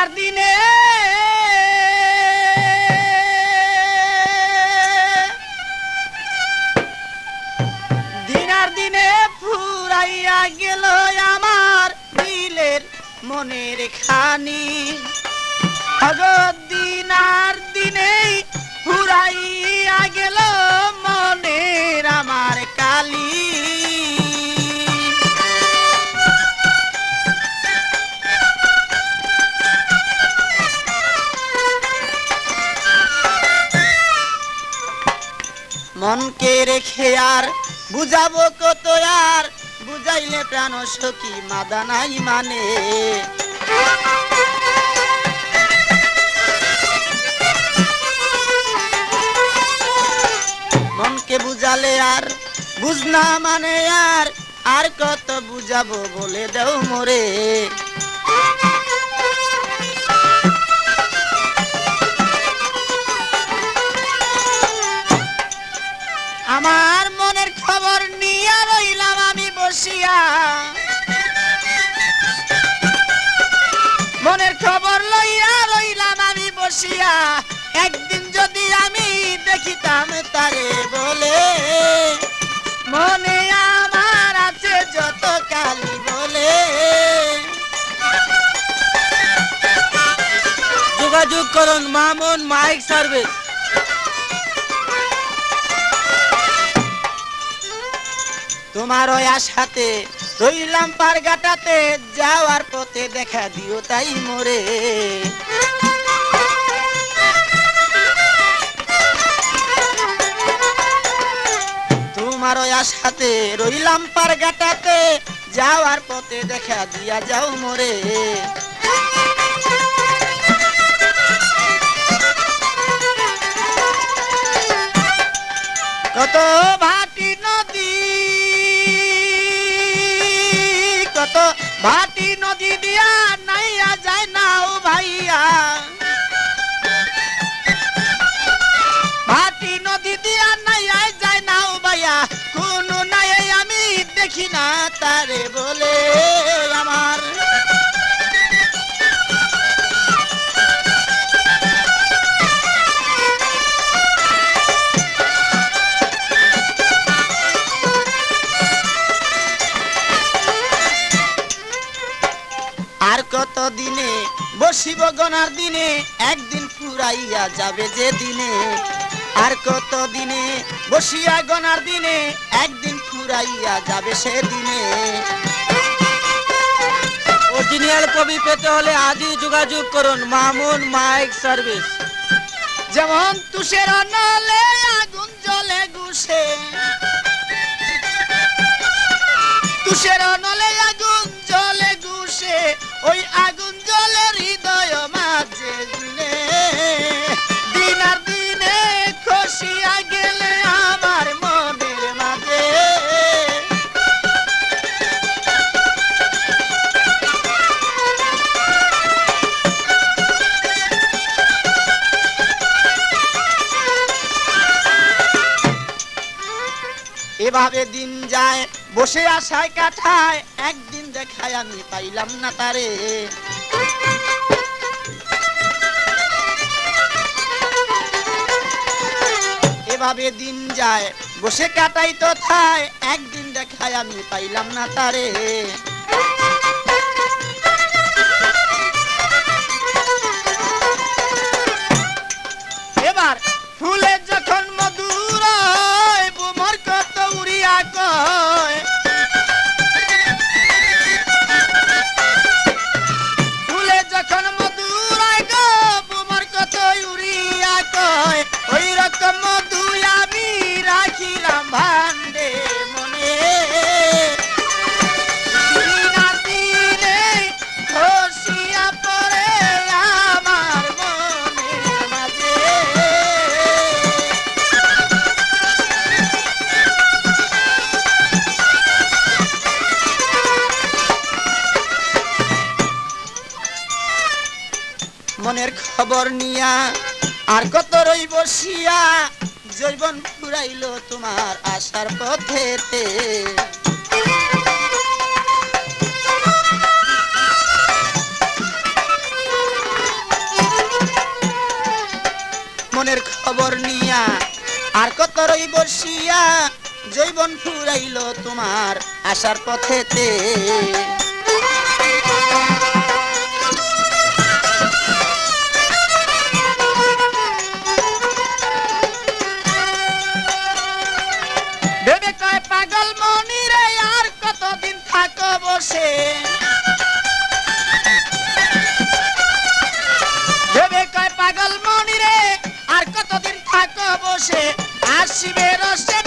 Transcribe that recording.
আর দিনে দিনে ফুরাইয়া গেল আমার দিলের মনের খানি দিন আর দিনেই ফুরাইয়া গেল মনের আমার কালি মনকে রেখে আর বুঝাবো কত আর বুঝাইলে প্রাণ সখী মাদা নাই মানে মনকে বুঝালে আর বুঝনা মানে আর কত বুঝাবো বলে দেও মোরে আমার মনের খবর নিয়ে রইলাম আমি বসিয়া মনের খবর লইয়া রইলাম আমি বসিয়া একদিন যদি আমি দেখিতাম তারে বলে মনে আমার আছে যত কালি বলে যোগাযোগ করুন মামুন মাইক সার্ভিস তোমার ওই আশাতে রইলাম পারগাটাতে যাওয়ার পথে দেখা দিও তাই মোরে তোমার ওই আশাতে রইলাম পারগাটাতে যাওয়ার পথে দেখা দিয়া যাও মোরে কত ভাটি নদী কত ভাটি নদী দিয়া নাইয়া যায় নাও ভাইয়া ভাটি নদী দিয়া নাইয়া যায় নাও ভাইয়া কোন নাই আমি দেখি না তারে বলে আমার আর কত দিনে বসিব গনার দিনে একদিন ফুরাইয়া যাবে যে দিনে আর কত দিনে বসিয়া গনার দিনে একদিন ফুরাইয়া যাবে সে দিনে অরিজিনাল কপি পেতে হলে আজই যোগাযোগ করুন মামুন মাইক সার্ভিস যেমন তুষের নলে আগুন জ্বলে গুছে তুষের নলে আগুন জ্বলে গুছে ওই আগুন জ্বলে হৃদয় মাঝে দিনে দিন আর দিনে খসিয়া গেলে আমার মনের মাঝে এভাবে দিন যায় বসে আশায় কাটায় একদিন দেখায় আমি পাইলাম না তারে এভাবে দিন যায় বসে কাটাই তো থায় একদিন দেখায় আমি পাইলাম না তারে এবার ফুলে যখন মধুর বুমর কত উড়িয়া কয় ফুলে যখন মধুর গো বুমর কত উড়িয়া কয় ওই রকম মধু আমি রাখিলাম ভান্ডে মনে খসিয়া পড়ে আমার মনের মাঝে মনের খবর নিয়া আর কত রই বসিয়া জৈবন ফুরাইল তোমার আশার পথেতে মনের খবর নিয়া আর কত রই বসিয়া জৈবন ফুরাইল তোমার আসার পথেতে ভেবে কয় পাগল মনি রে আর কতদিন থাকো বসে ভেবে কয় পাগল মনি রে আর কতদিন থাকো বসে আসিবে রসে